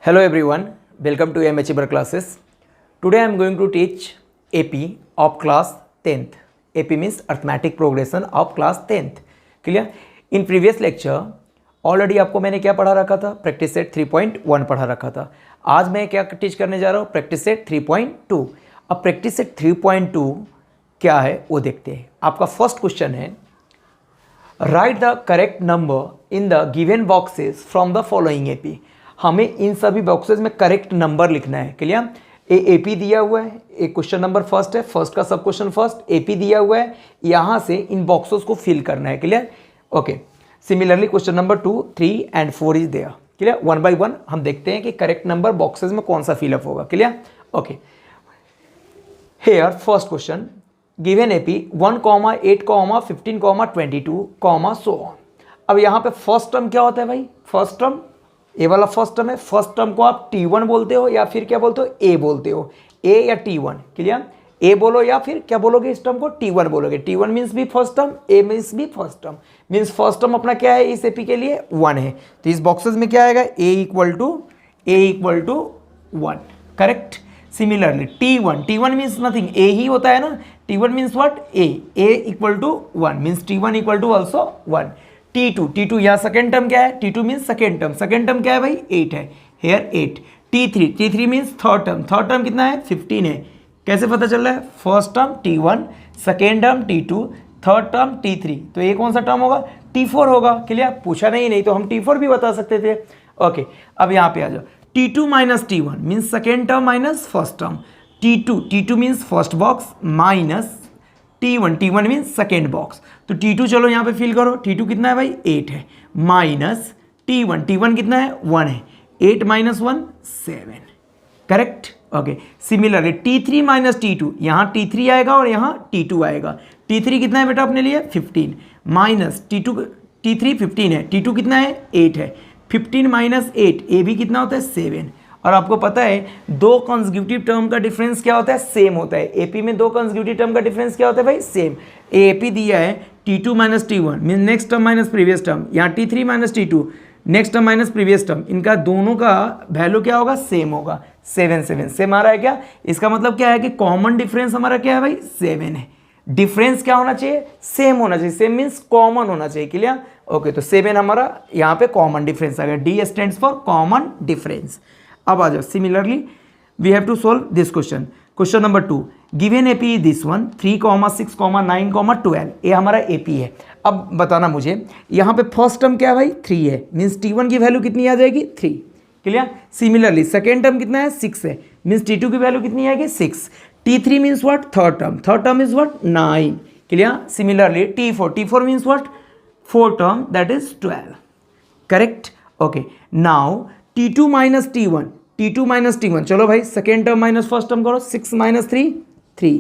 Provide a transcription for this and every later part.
Hello everyone, welcome to MHBR classes. Today I am going to teach AP of class 10th. AP means arithmetic progression of class 10th. Clear? In previous lecture already आपको मैंने क्या पढ़ा रखा था, practice set 3.1 पढ़ा रखा था. आज मैं क्या टीच करने जा रहा हूँ, प्रैक्टिस सेट 3.2. अब प्रैक्टिस सेट 3.2 क्या है वो देखते हैं. आपका फर्स्ट क्वेश्चन है, right the correct number in the given boxes from the following AP. हमें इन सभी बॉक्सेस में करेक्ट नंबर लिखना है. क्लियर? एपी दिया हुआ है, एक क्वेश्चन नंबर फर्स्ट है, फर्स्ट का सब क्वेश्चन फर्स्ट, एपी दिया हुआ है, यहाँ से इन बॉक्सेस को फिल करना है. Clear? Okay. Similarly question number 2, 3 and 4 is there. Clear? One by one हम देखते हैं कि करेक्ट नंबर बॉक्सेस में कौन सा फिलअप होगा. Clear? Okay. Hair first question, given AP 1, 8, 15, 22, so on. अब यहाँ पे फर्स्ट टर्म क्या होता है भाई? फर्स्ट टर्म ए वाला फर्स्ट टर्म है. फर्स्ट टर्म को आप T1 बोलते हो या फिर क्या बोलते हो, ए बोलते हो, ए या T1. क्लियर? ए बोलो या फिर क्या बोलोगे, इस टर्म को T1 बोलोगे. T1 मीन्स भी फर्स्ट टर्म, ए मीन्स भी first term. Means first term अपना क्या है इस एपी के लिए, 1 है. तो इस बॉक्सेस में क्या आएगा, A equal to 1. Correct? Similarly T1 means nothing, A ही होता है ना. T1 means what, A equal to 1 means T1 equal to also 1. T2 यहाँ सेकेंड टर्म क्या है, T2 मीन्स सेकेंड टर्म क्या है भाई, 8 है. Hair 8. T3 means third term कितना है, 15 है. कैसे पता चल रहा है, first term T1, second term T2, third term T3. तो ये कौन सा टर्म होगा, T4 होगा. क्लियर? पूछा नहीं तो हम T4 भी बता सकते थे. ओके. अब यहाँ पे आ जाओ, T2 minus T1 means second term minus first term. T2 means first box minus T1 means second box. तो T2 चलो यहाँ पे फिल करो. T2 कितना है भाई, 8 है, माइनस T1 कितना है, 1 है. 8 minus 1 7. Correct? Okay. Similarly T3 minus T2, यहाँ T3 आएगा और यहाँ T2 आएगा. T3 कितना है बेटा अपने लिए, 15, माइनस T3 15 है, T2 कितना है, 8 है. 15 माइनस 8, ए भी कितना होता है, 7. और आपको पता है दो कंसेक्यूटिव टर्म का डिफरेंस क्या होता है, सेम होता है. एपी में दो कंसेक्यूटिव टर्म का डिफरेंस क्या होता है भाई, सेम. एपी दिया है T2 minus T1 mean next term minus previous term. यहाँ T3 minus T2 next term minus previous term. इनका दोनों का वैल्यू क्या होगा, सेम होगा. 7 सेम आ रहा है क्या? इसका मतलब क्या है कि कॉमन डिफरेंस हमारा क्या है भाई, 7 है. डिफरेंस क्या होना चाहिए, सेम होना चाहिए. सेम मीन्स कॉमन होना चाहिए. क्लियर? ओके. तो 7 हमारा यहाँ पे कॉमन डिफरेंस आ गया. D stands for common difference. अब आ जाओ, similarly we have to solve this question. Question number 2, given AP this one 3, 6, 9, 12. ये हमारा एपी है. अब बताना मुझे, यहाँ पे फर्स्ट टर्म क्या है भाई, 3 है, मीन्स T1 की वैल्यू कितनी आ जाएगी, 3. क्लियर? सिमिलरली सेकेंड टर्म कितना है, 6 है, मीन्स T2 की वैल्यू कितनी आएगी, 6. T3 means what, third term is what, 9. Clear? Similarly T4 means what, fourth term that is 12. Correct? Okay. Now T2 minus T1, चलो भाई second term minus first term करो. 6 minus 3.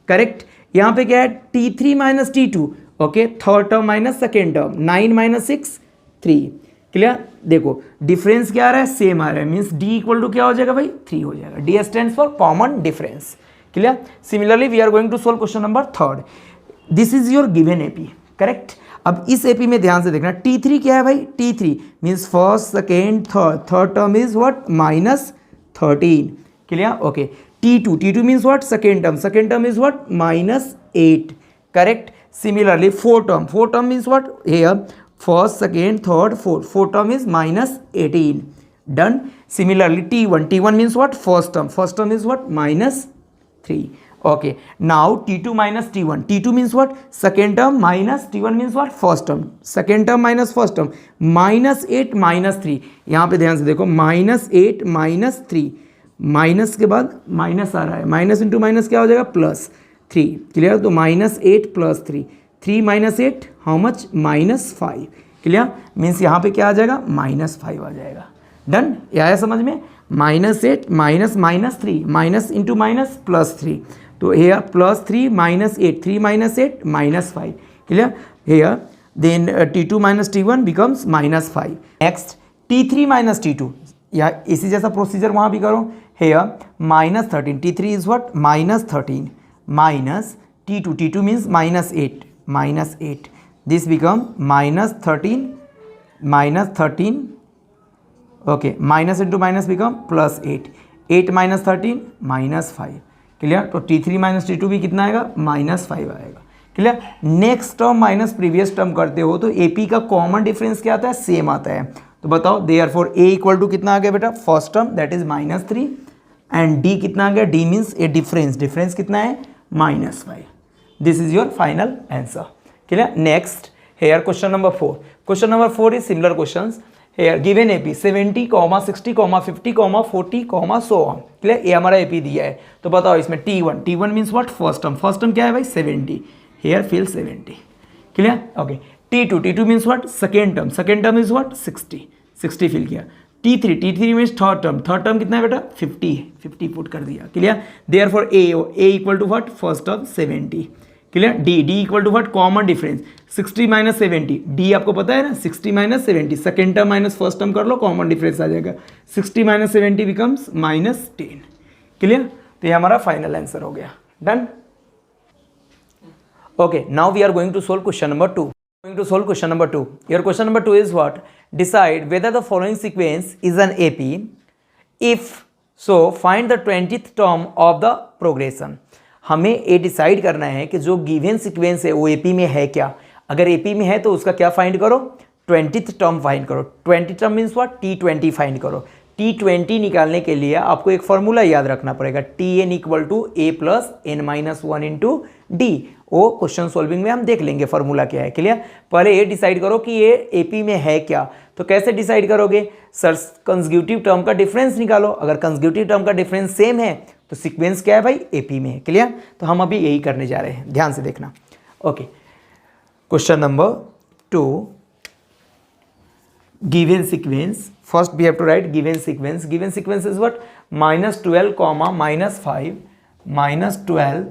Correct? यहाँ पे क्या है, T3 minus T2, okay, third term minus second term. 9 minus 6 3. Clear? देखो difference क्या आ रहा है, सेम आ रहा है, मीन्स D इक्वल टू क्या हो जाएगा भाई, 3 हो जाएगा. D stands for common difference. Clear? Similarly we are going to solve question number 3. This is your given AP. Correct? अब इस एपी में ध्यान से देखना, T3 क्या है भाई, T3 means first second third term is what, minus 13. Clear? Okay. T2 means what, second term is what, minus 8. Correct? Similarly fourth term means what, here first second third fourth term is minus 18. Done. Similarly T1 means what, first term is what, minus 3. Okay, now T2 minus T1 means what, second term minus T1 means what, first term. second term minus first term, minus 8 minus 3. यहाँ पे ध्यान से देखो, minus 8 minus 3, minus के बाद minus आ रहा है, minus into minus क्या हो जाएगा, प्लस 3. क्लियर? तो minus 8 plus 3 minus 8 how much, minus 5. Clear? Means यहाँ पे क्या आ जाएगा, -5 आ जाएगा. डन? ये आया समझ में? -8 minus 3 minus into minus plus 3. तो here plus 3 minus 8, 3 minus 8 minus 5. Clear? Here then T2 minus T1 becomes -5. Next T3 minus T2, या इसी जैसा प्रोसीजर वहाँ भी करो. Here -13, T3 is what, -13 minus T2 means -8. This become -13 okay, minus into minus become plus 8, 8 minus 13 minus 5, clear. तो T3 minus T2 भी कितना आएगा, माइनस 5 आएगा, clear. Next term minus previous term करते हो तो AP का कॉमन डिफरेंस क्या आता है, सेम आता है। तो बताओ, देयरफॉर A इक्वल टू कितना आ गया बेटा, first term that is -3 and D कितना आ गया, D मीन्स ए डिफरेंस, डिफरेंस कितना है, -5। This is your final answer, clear. Next here question number 4. Question number 4 is similar questions. Here given AP 70, 60, 50, 40, so on. Clear, ये हमारा AP दिया है। तो बताओ इसमें T1 means what, first term क्या है भाई, 70, here fill 70, clear. Okay, T2 means what, second term is what, 60 fill किया। T3 मीन्स थर्ड टर्म कितना है बेटा, 50 है, 50 पुट कर दिया, clear. Therefore A equal to what, first term 70, clear. D equal to what, common difference 60 minus 70, D आपको पता है ना, 60 minus 70, second term minus first term कर लो, कॉमन डिफरेंस आ जाएगा, 60 माइनस 70 बिकम्स -10, क्लियर। तो ये हमारा फाइनल आंसर हो गया, done. Okay, now we are going to solve question number 2. Your question number 2 is what? Decide whether the following sequence is an AP. If so, find the 20th term of the progression. हमें ये decide करना है कि जो given sequence है वो AP में है क्या। अगर AP में है तो उसका क्या फाइंड करो, 20th टर्म फाइंड करो। 20 term means what, T20 find करो। T20 निकालने के लिए आपको एक फॉर्मूला याद रखना पड़ेगा, Tn equal to A plus n-1 into D. वो क्वेश्चन सॉल्विंग में हम देख लेंगे फॉर्मूला क्या है, क्लियर। पहले ये डिसाइड करो कि ये AP में है क्या। तो कैसे डिसाइड करोगे, सर कंसेक्यूटिव टर्म का डिफरेंस निकालो। अगर कंसेक्यूटिव टर्म का डिफरेंस सेम है तो सीक्वेंस क्या है भाई, AP में है, क्लियर। तो हम अभी यही करने जा रहे हैं, ध्यान से देखना। Okay, question number 2, given sequence. First we have to write given sequence. Given sequence is what, -12, -5, -12,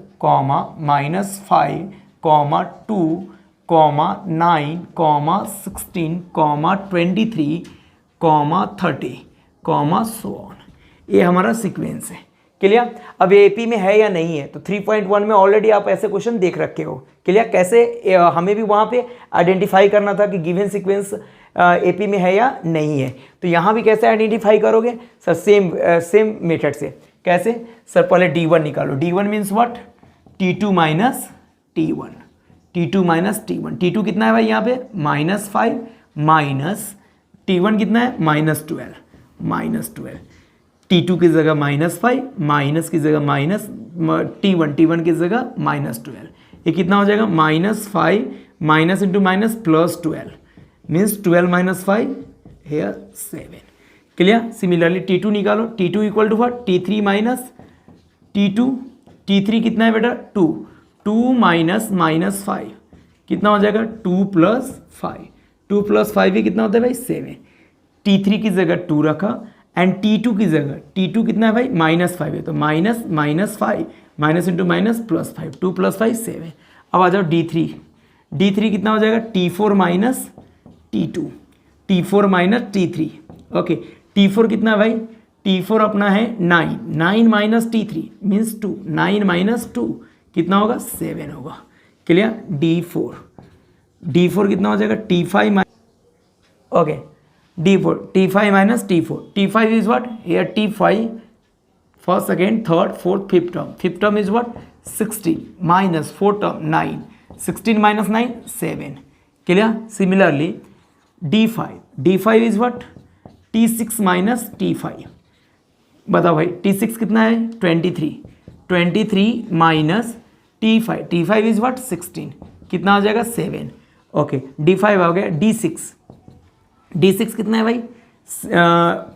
-5, -2, -9, -16, -23, -30, so on. ये हमारा सीक्वेंस है, क्लियर। अब ये AP में है या नहीं है, तो 3.1 में ऑलरेडी आप ऐसे क्वेश्चन देख रखे हो, क्लियर। कैसे हमें भी वहाँ पे आइडेंटिफाई करना था कि गिवन सीक्वेंस AP में है या नहीं है। तो यहाँ भी कैसे आइडेंटिफाई करोगे सर, सेम मेथड से। कैसे सर, पहले D1 निकालो। D1 means what, T2 minus T1, T2 minus T1। T2 कितना है भाई यहाँ पे, -5 माइनस T1 कितना है, -12, T2 की जगह -5, माइनस की जगह माइनस T1 की जगह -12। ये कितना हो जाएगा, -5 minus into minus plus 12 means 12 minus 5 here 7, clear. Similarly T2 निकालो। T2 equal to what, T3 minus T3 कितना है बेटा, 2 माइनस -5 कितना हो जाएगा, 2 प्लस 5 भी कितना होता है भाई, 7। T3 की जगह 2 रखा एंड T2 की जगह, T2 कितना है भाई, -5 है, तो -5 minus into minus plus 5, 2 plus 5 7। अब आ जाओ D3 कितना हो जाएगा, T4 minus T2 minus T3। Okay, T4 कितना है भाई, T4 अपना है 9 माइनस T3 मीन्स 2, 9 माइनस 2 कितना होगा, 7 होगा, क्लियर। D4 कितना हो जाएगा, T5 okay, T5 minus T4 is what here, T5 first, second, third, fourth, fifth term is what, 16 minus 4 term 9, 16 minus 9 7, clear. Similarly D5 is what, T6 minus T5। बताओ भाई T6 कितना है, 23 minus T5 is what, 16 कितना हो जाएगा, 7। Okay, D5 हो गया। D6 कितना है भाई,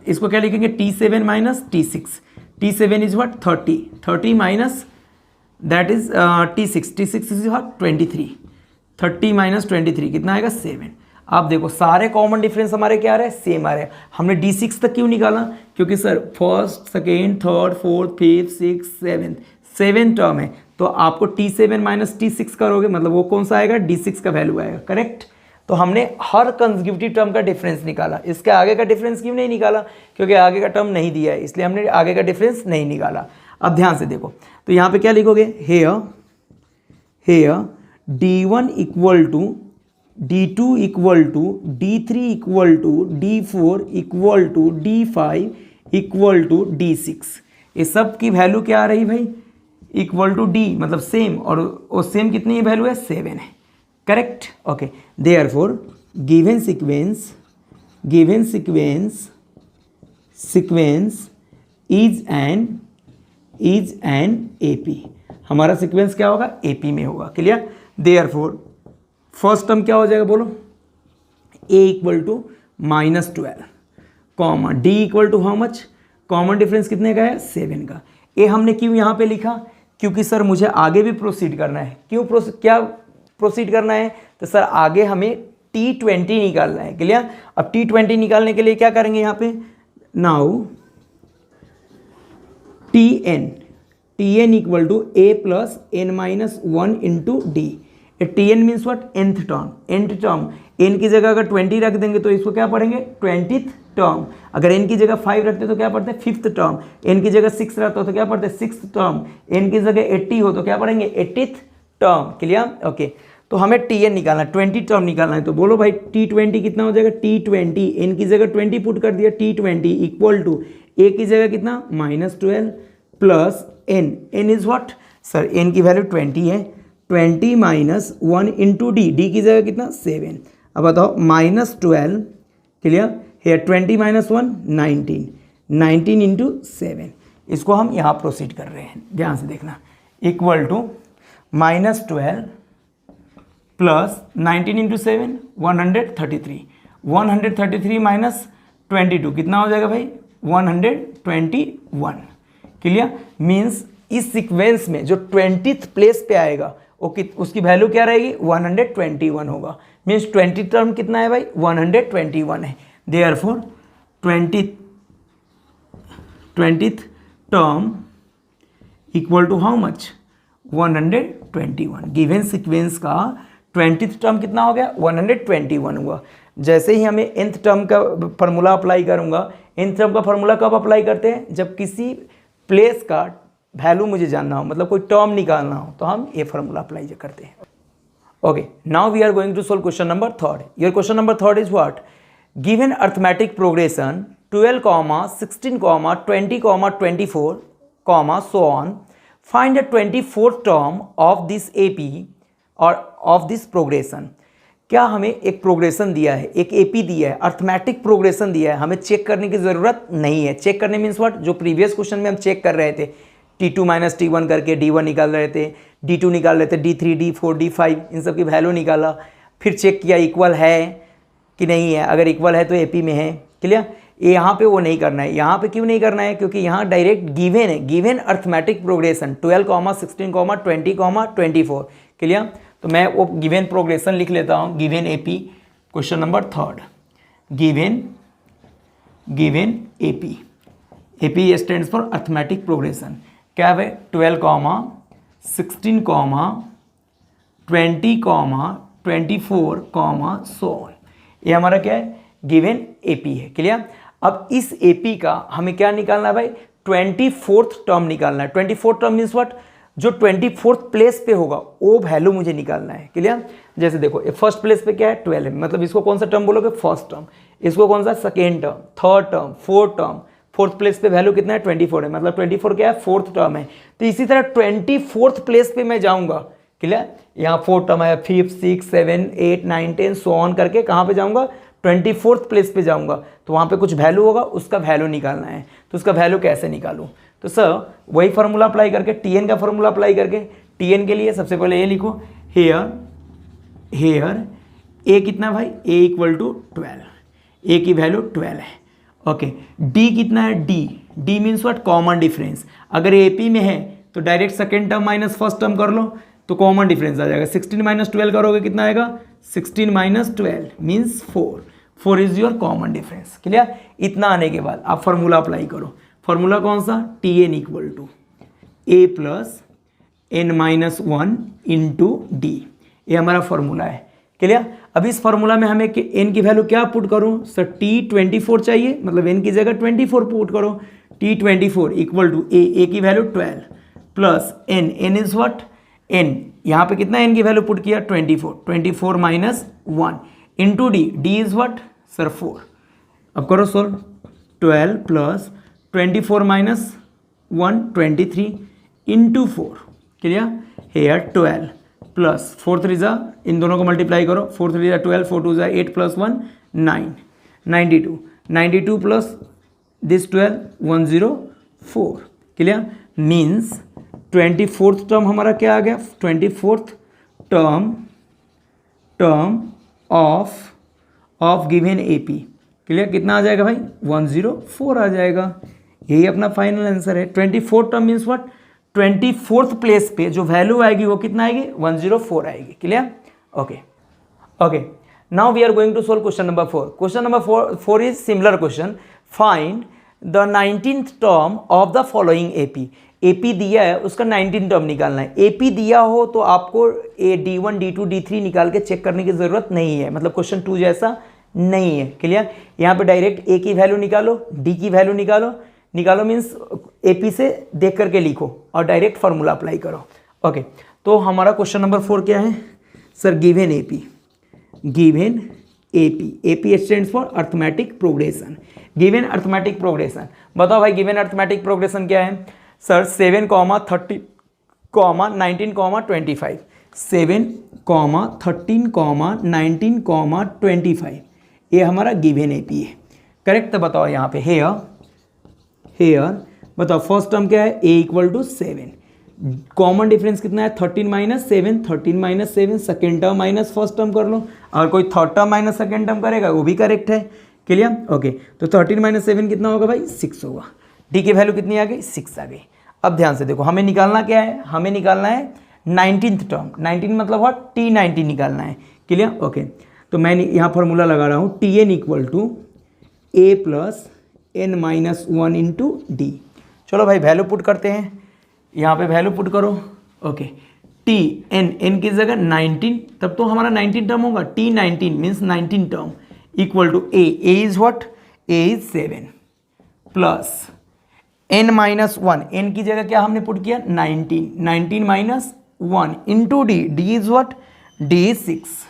इसको क्या लिखेंगे, T7 minus T6 is what, 30 minus that is T6 is what, 23, 30 minus 23 कितना आएगा, 7। आप देखो सारे कॉमन डिफरेंस हमारे क्या आ रहे हैं, सेम आ रहे हैं। हमने D6 तक क्यों निकाला, क्योंकि sir first, second, third, fourth, fifth, six, seven term है, तो आपको T7 माइनस T6 करोगे मतलब वो कौन सा आएगा, D6 का वैल्यू आएगा, करेक्ट। तो हमने हर कंसेक्यूटिव टर्म का डिफरेंस निकाला। इसके आगे का डिफरेंस क्यों नहीं निकाला, क्योंकि आगे का टर्म नहीं दिया है, इसलिए हमने आगे का डिफरेंस नहीं निकाला। अब ध्यान से देखो, तो यहाँ पे क्या लिखोगे, here D1 equal to D2 equal to D3 equal to D4 equal to D5 equal to D6। ये सब की वैल्यू क्या आ रही भाई, इक्वल टू D, मतलब सेम, और सेम कितनी वैल्यू है, 7 है, correct. Okay, therefore given sequence is an AP। हमारा सीक्वेंस क्या होगा, AP में होगा, क्लियर। देयरफॉर फर्स्ट टर्म क्या हो जाएगा बोलो, A equal to -12 comma D equal to how much, common difference कितने का है, 7 का। ए हमने क्यों यहाँ पे लिखा, क्योंकि सर मुझे आगे भी प्रोसीड करना है। क्यों क्या प्रोसीड करना है, तो सर आगे हमें T20 निकालना है, क्लियर। अब T20 निकालने के लिए क्या करेंगे यहाँ पे, now Tn equal to A plus n-1 into D. Tn means what, nth term. n की जगह अगर 20 रख देंगे तो इसको क्या पढ़ेंगे, 20th टर्म। अगर n की जगह 5 रखते तो क्या पढ़ते हैं, 5th टर्म। n की जगह 6 रहता हो तो क्या पढ़ते हैं, 6th टर्म। n की जगह 80 हो तो क्या पढ़ेंगे, 80th टर्म, क्लियर। ओके, तो हमें Tn निकालना है, 20 टर्म निकालना है। तो बोलो भाई T20 कितना हो जाएगा, T20 n की जगह 20 पुट कर दिया, T20 इक्वल टू a की जगह कितना, -12 plus n is what sir, n की वैल्यू 20 है, 20 - 1 इंटू डी की जगह कितना, 7। अब बताओ -12, क्लियर, हेयर 20 - 1 19 इंटू 7। इसको हम यहाँ प्रोसीड कर रहे हैं, ध्यान से देखना, equal to -12 plus 19 into 7 133 minus 22 कितना हो जाएगा भाई, 121, क्लियर। मीन्स इस सीक्वेंस में जो 20th प्लेस पे आएगा उसकी वैल्यू क्या रहेगी, 121 होगा। मीन्स 20 टर्म कितना है भाई, 121 है। Therefore 20th term equal to how much, 121। गिवन सीक्वेंस का 20th टर्म कितना हो गया, 121 हुआ। जैसे ही हमें nth टर्म का फार्मूला अप्लाई करूंगा, nth टर्म का फार्मूला कब अप्लाई करते हैं, जब किसी प्लेस का वैल्यू मुझे जानना हो, मतलब कोई टर्म निकालना हो, तो हम ये फार्मूला अप्लाई करते हैं। Okay, now we are going to solve question number 3rd। Your question number 3rd is what, given arithmetic progression 12, 16, 20, 24, so on, find the 24th term of this AP और of this progression। क्या हमें एक progression दिया है, एक AP दिया है, arithmetic progression दिया है, हमें चेक करने की ज़रूरत नहीं है। चेक करने मीन्स व्हाट, जो प्रीवियस क्वेश्चन में हम चेक कर रहे थे, T2 - T1 करके D1 निकाल रहे थे, D2 निकाल रहे थे, D3, D4, D5, इन सब की वैल्यू निकाला, फिर चेक किया इक्वल है कि नहीं है, अगर इक्वल है तो AP में है, क्लियर। यहाँ पे वो नहीं करना है। यहाँ पे क्यों नहीं करना है, क्योंकि यहाँ डायरेक्ट गिवन है, गिवन अर्थमेटिक प्रोग्रेशन 12, 16, 20, 24, क्लियर। तो मैं वो गिवन प्रोग्रेशन लिख लेता हूँ, given AP, question number 3rd, given AP stands for arithmetic progression. क्या है, 12, 16, 20, 24, so on। ये हमारा क्या है, गिवन AP है, क्लियर। अब इस AP का हमें क्या निकालना है भाई, 24th टर्म निकालना है। 24th टर्म मीन्स व्हाट, जो 24th प्लेस पे होगा वो वैल्यू मुझे निकालना है, क्लियर। जैसे देखो, ये फर्स्ट प्लेस पे क्या है, 12 है, मतलब इसको कौन सा टर्म बोलोगे, फर्स्ट टर्म। इसको कौन सा, second term, third term, fourth term. Fourth place पे वैल्यू कितना है, 24 है, मतलब 24 क्या है, फोर्थ टर्म है। तो इसी तरह 24th प्लेस पे मैं जाऊँगा, क्लियर। यहाँ 4 टर्म है, 5, 6, 7, 8, 9, 10 सो ऑन करके कहाँ पे जाऊँगा, 24th प्लेस पे जाऊँगा। तो वहाँ पे कुछ वैल्यू होगा, उसका वैल्यू निकालना है। तो उसका वैल्यू कैसे निकालूँ, तो सर वही फार्मूला अप्लाई करके, Tn का फार्मूला अप्लाई करके, Tn के लिए सबसे पहले ये लिखो, हेयर A कितना भाई, A इक्वल टू 12, A की वैल्यू 12 है। ओके, D कितना है, D means what, common difference. अगर AP में है तो direct second term minus first term कर लो तो कॉमन डिफरेंस आ जाएगा। 16 - 12 करोगे कितना आएगा, 16 - 12 means 4 is your common difference, clear. इतना आने के बाद आप फार्मूला अप्लाई करो। फार्मूला कौन सा, Tn equal to A plus n-1 into D, ये हमारा फार्मूला है, क्लियर। अब इस फार्मूला में हमें n की वैल्यू क्या पुट करूं सर, T24 चाहिए, मतलब n की जगह 24 पुट करो। T24 इक्वल टू A की value 12 plus n is what, n यहाँ पे कितना n की वैल्यू पुट किया 24, 24 minus 1 into D, D is what sir 4। अब करो solve, 12 plus 24 minus 1 23 into 4, clear. Here 12 plus 4 3 जा, इन दोनों को मल्टीप्लाई करो, 4 3 जा 12, 4 2 जा 8 plus 1 9, 92, 92 plus this 12 104, clear. Means 24th term हमारा क्या आ गया, 24th term of given AP, clear. कितना आ जाएगा भाई 104 आ जाएगा, यही अपना फाइनल आंसर है। 24th term means what, 24th place पे जो वैल्यू आएगी वो कितना आएगी 104 आएगी, clear. Okay now we are going to solve question number 4। Question number 4 is similar question, find the 19th term of the following AP. AP दिया है, उसका 19 टर्म निकालना है। एपी दिया हो तो आपको D1 D2 D3 निकाल के चेक करने की ज़रूरत नहीं है, मतलब क्वेश्चन 2 जैसा नहीं है, क्लियर। यहाँ पे डायरेक्ट ए की वैल्यू निकालो, डी की वैल्यू निकालो मीन्स एपी से देख करके लिखो और डायरेक्ट फार्मूला अप्लाई करो। ओके तो हमारा क्वेश्चन नंबर 4 क्या है sir, given AP, given AP stands for arithmetic progression, given arithmetic progression. बताओ भाई गिवन अर्थमेटिक प्रोग्रेशन क्या है सर, 7, 30, 19, 25, 7, 13, 19, 25, ये हमारा गिवन एपी है, करेक्ट। तो बताओ यहाँ पे हेयर बताओ फर्स्ट टर्म क्या है, a equal to 7, common difference कितना है 13 minus 7, 13 minus 7, second term minus first term कर लो, अगर कोई third term minus second term करेगा वो भी करेक्ट है, क्लियर। ओके तो 13 माइनस 7 कितना होगा भाई 6 होगा, डी की वैल्यू कितनी आ गई 6 आ गई। अब ध्यान से देखो, हमें निकालना क्या है, हमें निकालना है 19th टर्म, 19 मतलब व्हाट T19 निकालना है, क्लियर। ओके तो मैं यहाँ फार्मूला लगा रहा हूँ, Tn equal to a plus n minus 1 into D. चलो भाई वैल्यू पुट करते हैं, यहाँ पे वैल्यू पुट करो। ओके n की जगह 19, तब तो हमारा 19 टर्म होगा, T19 means 19 term equal to a is what, a is 7 plus n minus 1, n की जगह क्या हमने पुट किया 19, 19 minus 1 into D, D is what, D is 6।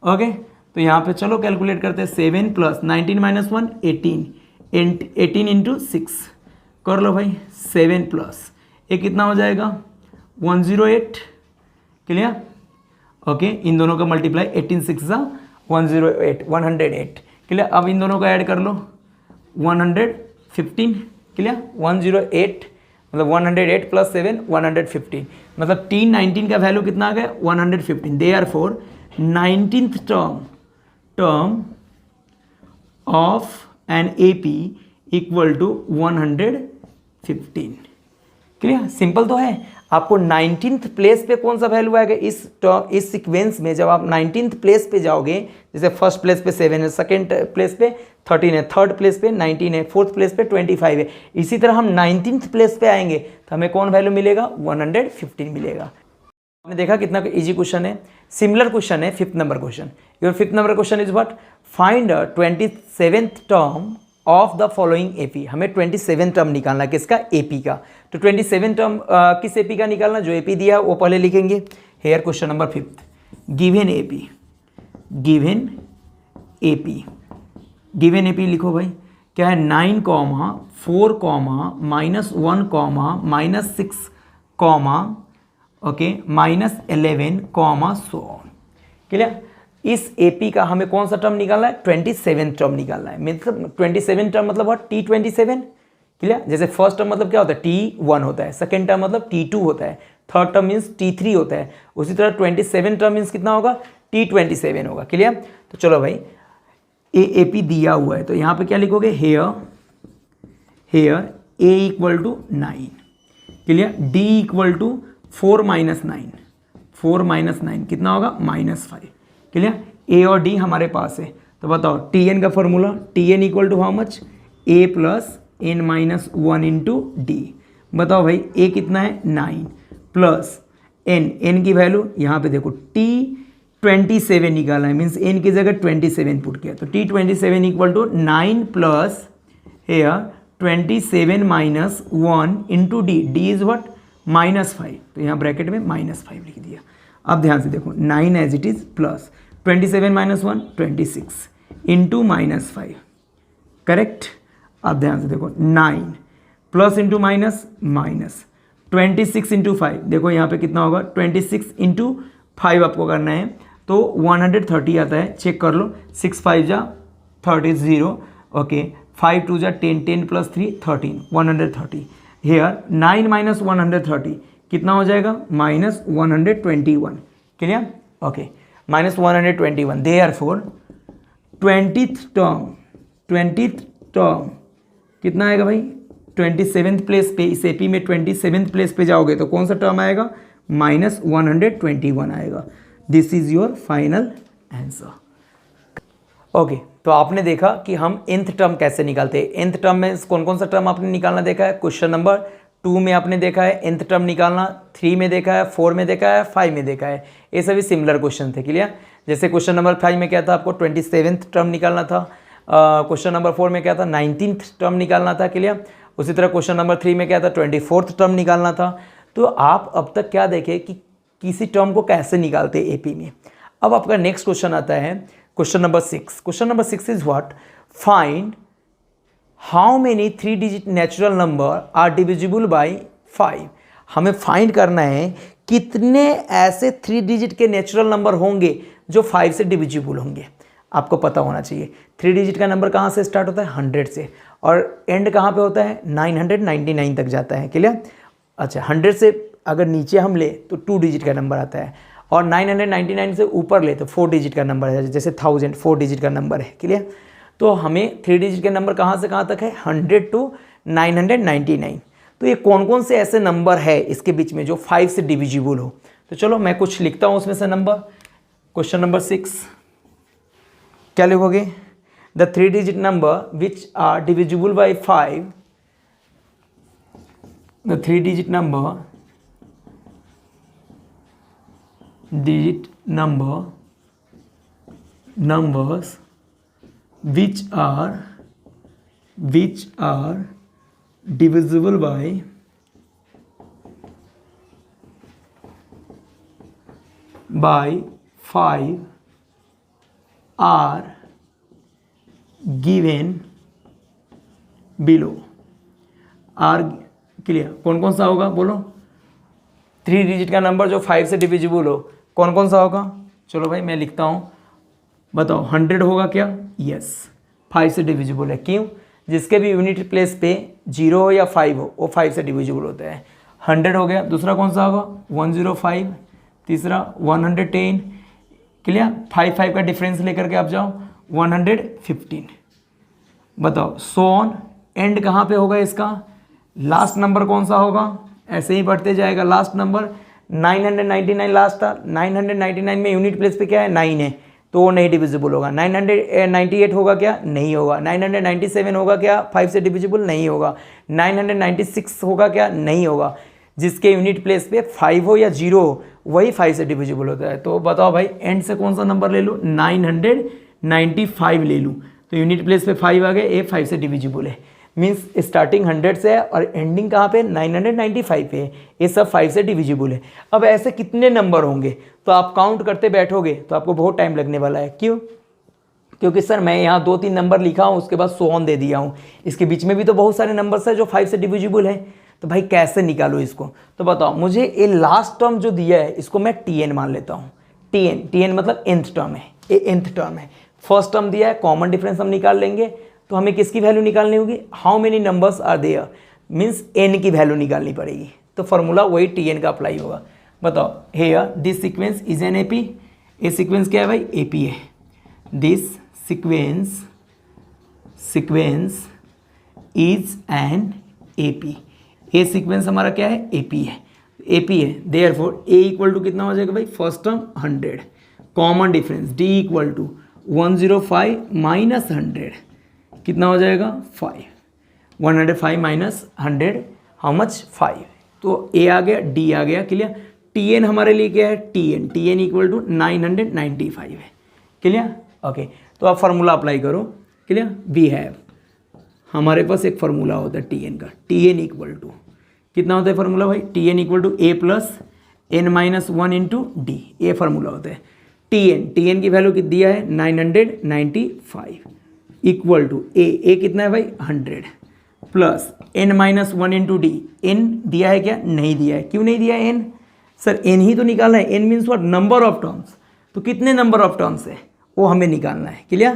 Okay तो यहाँ पे चलो कैलकुलेट करते हैं, 7 प्लस 19 माइनस 1 18 इंटू 6 कर लो भाई, 7 प्लस ये कितना हो जाएगा 108, क्लियर। ओके इन दोनों का मल्टीप्लाई 18 6 108, क्लियर। अब इन दोनों का ऐड कर लो 115, क्लियर। 108 मतलब 108 प्लस 7 115, मतलब T19 का वैल्यू कितना आ गया 115। Therefore 19th term of an AP equal to 115, clear. Simple तो है, आपको 19th प्लेस पे कौन सा वैल्यू आएगा इस सीक्वेंस में, जब आप 19th प्लेस पे जाओगे, जैसे फर्स्ट प्लेस पे 7 है, सेकंड प्लेस पे 13 है, थर्ड प्लेस पे 19 है, फोर्थ प्लेस पे 25 है, इसी तरह हम 19th प्लेस पे आएंगे तो हमें कौन वैल्यू मिलेगा 115 मिलेगा। आपने देखा कितना इजी क्वेश्चन है। सिमिलर क्वेश्चन है 5th number question. Your 5th number question is what, find 27th term of the following AP. हमें 27 टर्म निकालना है, किसका एपी का। तो 27 टर्म किस एपी का निकालना, जो एपी दिया वो पहले लिखेंगे। Here question number 5th, given AP लिखो भाई, क्या है 9, 4, -1, -6, ओके -11, सो ऑन, क्लियर। इस एपी का हमें कौन सा टर्म निकालना है 27 टर्म निकालना है। मतलब 27 टर्म मतलब व्हाट, T27, क्लियर। जैसे फर्स्ट टर्म मतलब क्या होता है T1 होता है, सेकेंड टर्म मतलब T2 होता है, थर्ड टर्म मीन्स T3 होता है, उसी तरह 27 टर्म मीन्स कितना होगा T27 होगा, क्लियर। तो चलो भाई एपी दिया हुआ है तो यहाँ पे क्या लिखोगे, here a equal to 9, clear. d equal to 4 - 9 कितना होगा -5, क्लियर। a और d हमारे पास है, तो बताओ Tn का formula, Tn equal to how much, a plus n minus 1 into D. बताओ भाई a कितना है 9 प्लस n की वैल्यू यहाँ पे देखो T27 निकाला है, मीन्स n की जगह 27 पुट किया, तो T27 equal to 9 plus here 27 - 1 into D, D is what -5, तो यहाँ ब्रैकेट में -5 लिख दिया। अब ध्यान से देखो 9 as it is plus 27 - 1 26 into -5, correct. अब ध्यान से देखो 9 plus into minus minus 26 into 5, देखो यहाँ पे कितना होगा 26 इंटू 5 आपको करना है, तो 130 आता है, चेक कर लो। 6 5 जा 30 0, ओके 5 2 जा 10 10 प्लस 3 13 130। हेयर 9 माइनस 130 कितना हो जाएगा -121, clear, okay -121। Therefore 20th term कितना आएगा भाई 27th प्लेस पे, इस एपी में 27th प्लेस पे जाओगे तो कौन सा टर्म आएगा -121 आएगा। This is your final answer. Okay, तो आपने देखा कि हम nth टर्म कैसे निकालते हैं। nth टर्म में कौन कौन सा टर्म आपने निकालना देखा है, क्वेश्चन नंबर 2 में आपने देखा है nth टर्म निकालना, 3 में देखा है, 4 में देखा है, 5 में देखा है। ये सभी सिमिलर क्वेश्चन थे, क्लियर। जैसे क्वेश्चन नंबर 5 में क्या था, आपको 27th टर्म निकालना था। क्वेश्चन नंबर 4 में क्या था 19th टर्म निकालना था, क्लियर। उसी तरह क्वेश्चन नंबर 3 में क्या था 24th टर्म निकालना था। तो आप अब तक क्या देखें कि किसी टर्म को कैसे निकालते हैं एपी में। अब आपका नेक्स्ट क्वेश्चन आता है question number 6। Question number 6 is what, find how many 3 digit natural number are divisible by 5। हमें फाइंड करना है कितने ऐसे 3 डिजिट के नेचुरल नंबर होंगे जो 5 से डिविजिबल होंगे। आपको पता होना चाहिए 3 डिजिट का नंबर कहाँ से स्टार्ट होता है 100 से, और एंड कहाँ पे होता है 999 तक जाता है, क्लियर। अच्छा 100 से अगर नीचे हम ले तो 2 डिजिट का नंबर आता है, और 999 से ऊपर ले तो 4 डिजिट का नंबर है, जैसे 1000 4 डिजिट का नंबर है, क्लियर। तो हमें 3 डिजिट के नंबर कहाँ से कहाँ तक है 100 to 999। तो ये कौन कौन से ऐसे नंबर है इसके बीच में जो 5 से डिविजिबल हो। तो चलो मैं कुछ लिखता हूँ उसमें से नंबर। क्वेश्चन नंबर 6 क्या लिखोगे, the 3 digit number which are divisible by 5, the 3 digit number numbers which are divisible by 5 are given below। Are clear, कौन कौन सा होगा बोलो, 3 डिजिट का नंबर जो 5 से डिविजिबल हो कौन कौन सा होगा। चलो भाई मैं लिखता हूँ, बताओ 100 होगा क्या, यस 5 से डिविजिबल है, क्यों, जिसके भी यूनिट प्लेस पे 0 हो या 5 हो वो 5 से डिविजिबल होता है। 100 हो गया, दूसरा कौन सा होगा 105, तीसरा 110, क्लियर। 5 5 का डिफरेंस लेकर के आप जाओ 115, बताओ सो ऑन। एंड कहाँ पे होगा इसका, लास्ट नंबर कौन सा होगा, ऐसे ही बढ़ते जाएगा। लास्ट नंबर 999 लास्ट था, 999 में यूनिट प्लेस पे क्या है 9 है, तो वो नहीं डिविजिबल होगा। 998 होगा क्या, नहीं होगा। 997 होगा क्या 5 से डिविजिबल, नहीं होगा। 996 होगा क्या, नहीं होगा। जिसके यूनिट प्लेस पे 5 हो या 0 हो वही 5 से डिविजिबल होता है। तो बताओ भाई एंड से कौन सा नंबर ले लूँ, 995 ले लूँ, तो यूनिट प्लेस पे 5 आ गए, ये 5 से डिविजिबल है। मीन्स स्टार्टिंग 100 से है और एंडिंग कहाँ पे 995 पे है, ये सब 5 से डिविजिबल है। अब ऐसे कितने नंबर होंगे, तो आप काउंट करते बैठोगे तो आपको बहुत टाइम लगने वाला है। क्यों, क्योंकि सर मैं यहाँ 2-3 नंबर लिखा हूँ उसके बाद सो ऑन दे दिया हूँ, इसके बीच में भी तो बहुत सारे नंबर्स है जो 5 से डिविजिबल है। तो भाई कैसे निकालो इसको, तो बताओ मुझे ये लास्ट टर्म जो दिया है इसको मैं Tn मान लेता हूँ। Tn मतलब nth टर्म है, ये nth टर्म है। फर्स्ट टर्म दिया है, कॉमन डिफरेंस हम निकाल लेंगे, तो हमें किसकी वैल्यू निकालनी होगी, how many numbers are there, means n की वैल्यू निकालनी पड़ेगी। तो फॉर्मूला वही Tn का अप्लाई होगा। बताओ here this sequence is an AP, ये सीक्वेंस क्या है भाई AP है। This sequence is an AP, ये सीक्वेंस हमारा क्या है AP है, AP है। देयरफॉर A इक्वल टू कितना हो जाएगा भाई, first term 100, common difference D equal to 105 minus 100 कितना हो जाएगा 5, 105 माइनस 100 हाउ मच 5, तो A आ गया D आ गया, क्लियर। Tn हमारे लिए क्या है Tn इक्वल टू 995 है, क्लियर। ओके, तो आप फार्मूला अप्लाई करो, क्लियर। वी हैव, हमारे पास एक फार्मूला होता है Tn का, Tn इक्वल टू कितना होता है फार्मूला भाई, T N equal to A plus N minus one into D, ये फार्मूला होता है। टी एन की वैल्यू कितनी दिया है 995 इक्वल टू ए कितना है भाई 100 plus N minus one into D, n दिया है क्या, नहीं दिया है। क्यों नहीं दिया है एन, सर एन ही तो निकालना है, n means what, number of terms. तो कितने नंबर ऑफ टर्म्स है वो हमें निकालना है, क्लियर।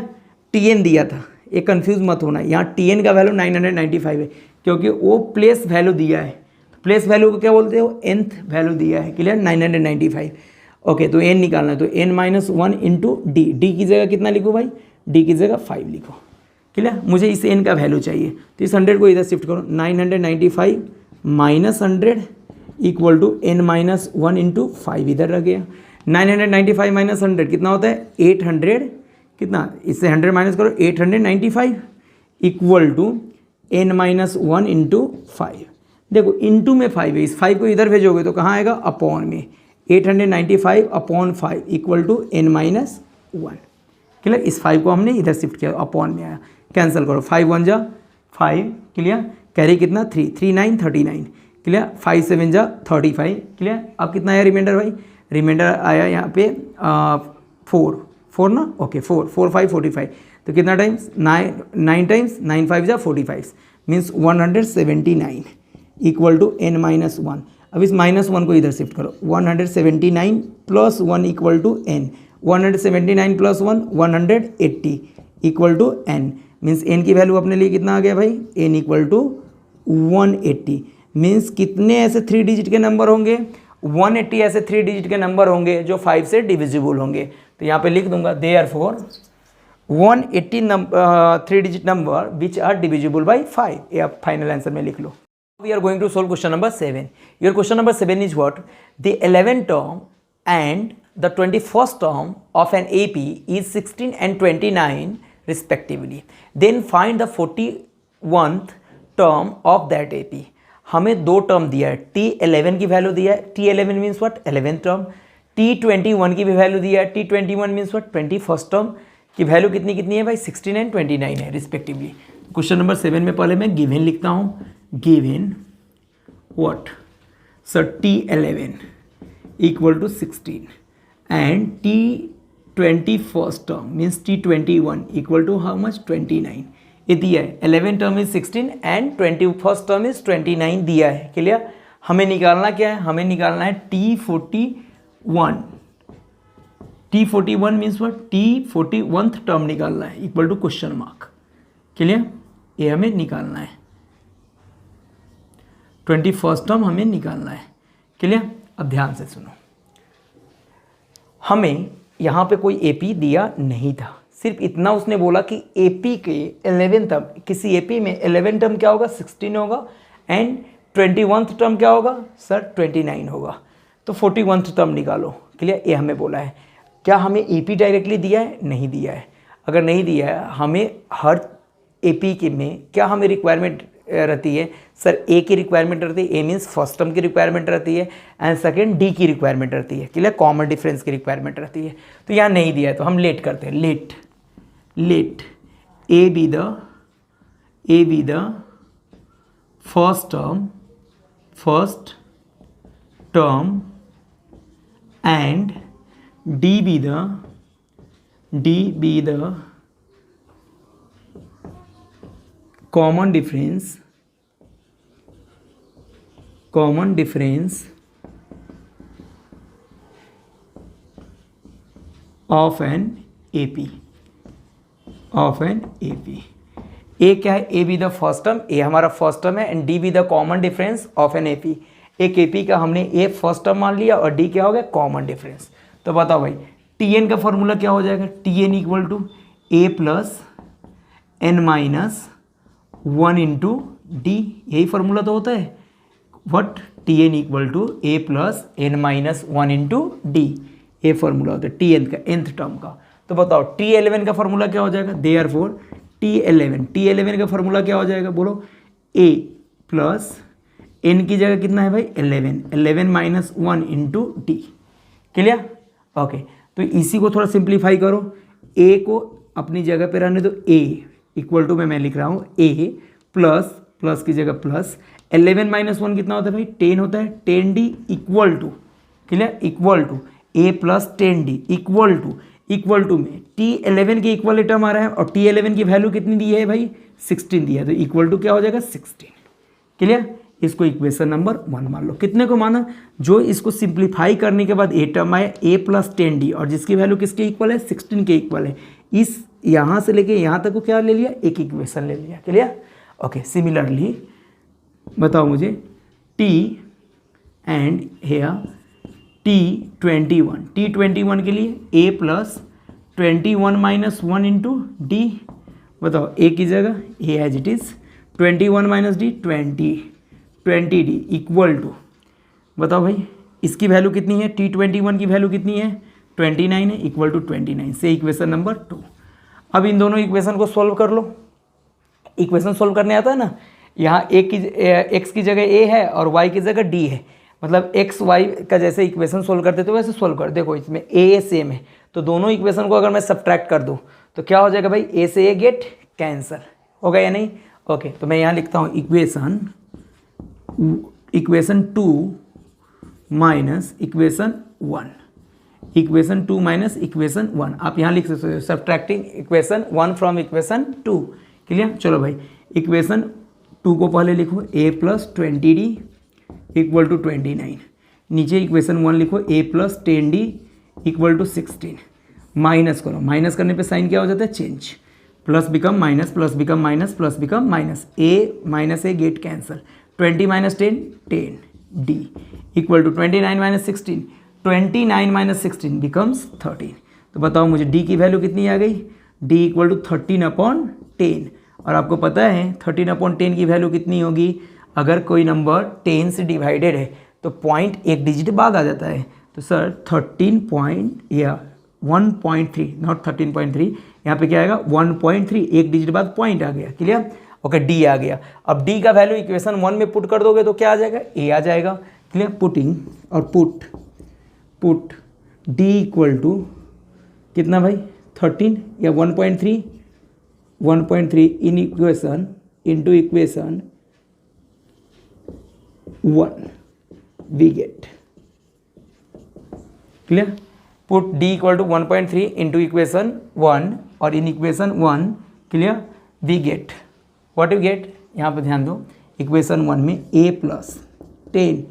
टी एन दिया था, ये कंफ्यूज मत होना, यहाँ टी एन का वैल्यू 995 है क्योंकि वो प्लेस वैल्यू दिया है। प्लेस वैल्यू को क्या बोलते हो, nth वैल्यू दिया है, क्लियर 995। ओके, तो n निकालना है, तो n minus one into D, D की जगह कितना लिखो भाई, डी की जगह 5 लिखो, क्लियर। मुझे इस n का वैल्यू चाहिए, तो इस 100 को इधर शिफ्ट करो, 995 minus 100 equal to n minus one into 5 इधर रह गया। 995 माइनस 100 कितना होता है 800, कितना, इससे 100 माइनस करो 895 equal to n minus one into 5। देखो इंटू में 5 है, इस 5 को इधर भेजोगे तो कहाँ आएगा, अपॉन में 895 upon 5 equal to n minus one, clear. इस 5 को हमने इधर शिफ्ट किया, अपॉन में आया, कैंसिल करो, 5 1 जा 5, क्लियर। कैरी कितना 3 3 9 39, क्लियर। 5 7 जा 35, क्लियर। अब कितना आया रिमाइंडर भाई, रिमाइंडर आया यहाँ पे 4 ना, ओके 4 5 45, तो कितना टाइम्स 9 टाइम्स 9 5 जा 45 means 179 equal to n minus one. अब इस माइनस वन को इधर शिफ्ट करो, 179 plus one equal to n, 179 plus one 180 equal to n, means n की वैल्यू अपने लिए कितना आ गया भाई, n इक्वल टू 180। मीन्स कितने ऐसे 3 डिजिट के नंबर होंगे, 180 ऐसे 3 डिजिट के नंबर होंगे जो 5 से डिविजिबल होंगे। तो यहाँ पे लिख दूंगा therefore 180 3 digit number which are divisible by 5, ये आप फाइनल आंसर में लिख लो। We are going to solve question number 7. Your question number 7 is what? The 11th term and the 21st term of an AP is 16 and 29 respectively. Then find the 41th term of that AP. हमें दो term दिया है, T11 की value दिया है, T11 means what 11th term, T21 की भी value दिया है, T21 means what 21st term की वैल्यू कितनी कितनी है भाई 16 एंड 29 है रिस्पेक्टिवली। क्वेश्चन नंबर 7 में पहले मैं गिवन लिखता हूँ, given what, so T11 equal to 16 and T21st term means T21 equal to how much 29, ये दिया है। 11 term is 16 and 21st term is 29 दिया है, क्लियर। हमें निकालना क्या है, हमें निकालना है T41, T41 means what, T41th term निकालना है equal to question mark, clear. ये हमें निकालना है, 21st टर्म हमें निकालना है, क्लियर। अब ध्यान से सुनो, हमें यहाँ पे कोई एपी दिया नहीं था, सिर्फ इतना उसने बोला कि एपी के 11 टर्म, किसी एपी में 11 टर्म क्या होगा 16 होगा एंड 21th टर्म क्या होगा सर 29 होगा, तो 41th टर्म निकालो, क्लियर। ये हमें बोला है। क्या हमें एपी डायरेक्टली दिया है, नहीं दिया है। अगर नहीं दिया है, हमें हर एपी के में क्या हमें रिक्वायरमेंट रहती है सर, ए की रिक्वायरमेंट रहती है, ए मीन्स फर्स्ट टर्म की रिक्वायरमेंट रहती है एंड सेकंड डी की रिक्वायरमेंट रहती है, क्लियर, कॉमन डिफरेंस की रिक्वायरमेंट रहती है। तो यहाँ नहीं दिया है तो हम लेट करते हैं, let A be the first term and D be the common difference of an AP, A क्या है, A be the first term, A हमारा फर्स्ट टर्म है and D be the common difference of an AP. एक AP का हमने ए first term मान लिया और डी क्या हो गया कॉमन डिफरेंस। तो बताओ भाई टी एन का फॉर्मूला क्या हो जाएगा, T N equal to A plus N minus 1 into D, यही फार्मूला तो होता है what, T N equal to A plus N minus 1 into D, ये फार्मूला होता है टी एन का, nth टर्म का। तो बताओ T11 का फार्मूला क्या हो जाएगा, देयरफॉर T11 का फार्मूला क्या हो जाएगा बोलो, a प्लस n की जगह कितना है भाई 11 minus 1 into D, clear. Okay, तो इसी को थोड़ा सिंप्लीफाई करो, a को अपनी जगह पे रहने दो, a इक्वल टू मैं लिख रहा हूँ a प्लस की जगह प्लस, 11 माइनस 1 कितना होता है भाई 10 होता है, 10d equal to, clear, equal to a plus 10d equal to में t11 के इक्वल टर्म आ रहा है और t11 की वैल्यू कितनी दी है भाई 16 दिया है, तो इक्वल टू क्या हो जाएगा 16, क्लियर। इसको इक्वेशन नंबर 1 मान लो। कितने को माना, जो इसको सिंप्लीफाई करने के बाद ए टर्म आए a प्लस 10d और जिसकी वैल्यू किसके इक्वल है 16 के इक्वल है, इस यहाँ से लेके यहाँ तक को क्या ले लिया, एक इक्वेशन ले लिया, क्लियर। ओके, सिमिलरली बताओ मुझे t एंड हेयर t21 के लिए a plus 21 minus 1 into D, बताओ a की जगह a as it is 21 minus D 20d equal to, बताओ भाई इसकी वैल्यू कितनी है, t21 की वैल्यू कितनी है 29 है, इक्वल टू 29 से इक्वेशन नंबर 2। अब इन दोनों इक्वेशन को सॉल्व कर लो। इक्वेशन सॉल्व करने आता है ना, यहाँ x की जगह a है और y की जगह d है, मतलब x y का जैसे इक्वेशन सोल्व करते तो वैसे सोल्व कर। देखो इसमें a सेम है, तो दोनों इक्वेशन को अगर मैं सब्ट्रैक्ट कर दूँ तो क्या हो जाएगा भाई, a से a गेट कैंसल होगा या नहीं। ओके, तो मैं यहाँ लिखता हूँ इक्वेशन 2 माइनस इक्वेशन 1, आप यहाँ लिख सकते हो subtracting equation 1 from equation 2, clear. चलो भाई इक्वेशन 2 को पहले लिखो a plus 20d equal to 29, नीचे इक्वेशन 1 लिखो a plus 10d equal to 16, minus करो, माइनस करने पे साइन क्या हो जाता है change, plus become minus, plus become minus, plus become minus, a minus a get cancel, 20 minus 10 10d equal to 29 minus 16, 29 minus 16 becomes 13। तो बताओ मुझे d की वैल्यू कितनी आ गई, d इक्वल टू 13/10, और आपको पता है 13/10 की वैल्यू कितनी होगी, अगर कोई नंबर 10 से डिवाइडेड है तो पॉइंट एक डिजिट बाद आ जाता है, तो सर 1.3 नॉट 13.3, यहाँ पे क्या आएगा 1.3, एक डिजिट बाद पॉइंट आ गया, क्लियर। ओके, डी आ गया। अब डी का वैल्यू इक्वेशन 1 में पुट कर दोगे तो क्या आ जाएगा, ए आ जाएगा, क्लियर। पुटिंग और पुट डी इक्वल टू कितना भाई 13 या 1.3 in equation into equation 1 we get, clear. Put d equal to 1.3 into equation 1 और in equation 1, clear, we get what you get, यहाँ पे ध्यान दो इक्वेशन 1 में a plus 10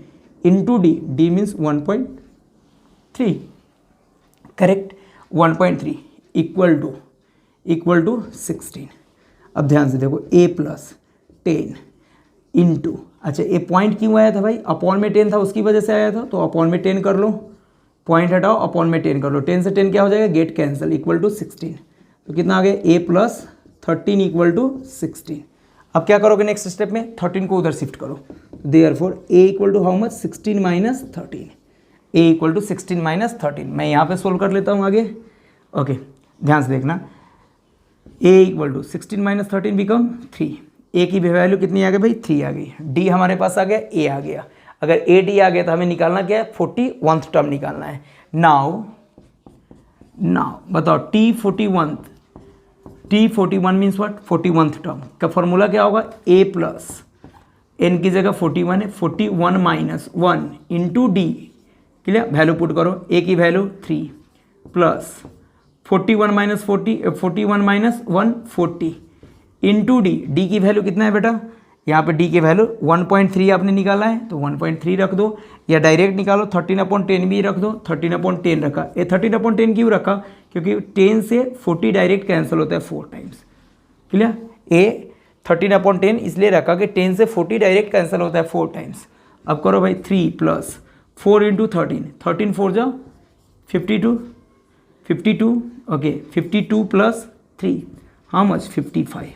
into D, D means 1.3, correct, 1.3 equal to 16। अब ध्यान से देखो a प्लस 10 इंटू, अच्छा ये पॉइंट क्यों आया था भाई, अपॉन में 10 था उसकी वजह से आया था, तो अपॉन में 10 कर लो, पॉइंट हटाओ अपॉन में 10 कर लो, 10 से 10 क्या हो जाएगा गेट कैंसिल, इक्वल टू 16। तो कितना आ गया a प्लस 13 इक्वल टू 16। अब क्या करोगे नेक्स्ट स्टेप में, 13 को उधर शिफ्ट करो, therefore a equal to how much 16 minus 13, a equal to 16 minus 13। मैं यहाँ पे सोल्व कर लेता हूँ आगे। ओके, ध्यान से देखना, a equal to 16 minus 13 become 3, a की वैल्यू कितनी आ गई भाई 3 आ गई, d हमारे पास आ गया, a आ गया। अगर a d आ गया तो हमें निकालना क्या है 41th टर्म निकालना है। नाउ बताओ t41 means what 41th term का फॉर्मूला क्या होगा, a प्लस n की जगह 41 है, 41 minus 1 into D, clear, value put करो, a की value 3 plus 41 minus 1 40 into D, D की वैल्यू कितना है बेटा, यहाँ पे डी की वैल्यू 1.3 आपने निकाला है तो 1.3 रख दो, या डायरेक्ट निकालो 13/10 भी रख दो, 13/10 रखा। ये 13/10 क्यों रखा, क्योंकि 10 से 40 डायरेक्ट कैंसिल होता है 4 टाइम्स, क्लियर। ए 13/10 इसलिए रखा कि 10 से 40 डायरेक्ट कैंसिल होता है 4 टाइम्स। अब करो भाई 3 प्लस 4 इंटू 13 4 जाओ 52, okay 52 plus 3 how much 55,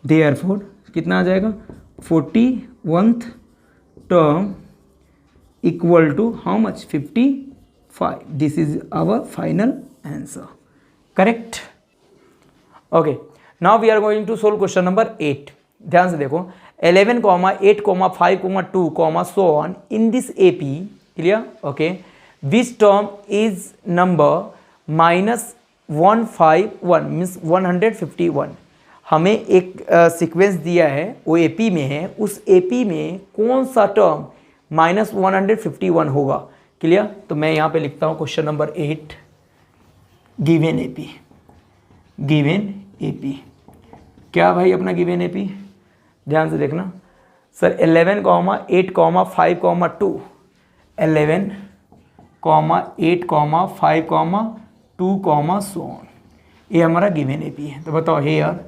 therefore कितना आ जाएगा 41th term equal to how much 55, this is our final answer, correct. Okay, now we are going to solve question number 8। ध्यान से देखो 11, 8, 5, 2, so on in this AP, clear, okay, which term is number -151 means 151, हमें एक sequence दिया है, वो AP में है, उस एपी में कौन सा टर्म -151 होगा। क्लियर। तो मैं यहाँ पे लिखता हूँ question number 8, given AP. Given AP क्या भाई अपना गिवन एपी, ध्यान से देखना सर। 11, 8, 5, 2, 11, 8, 5, 2, so on, ये हमारा गिवन एपी है। तो बताओ हेयर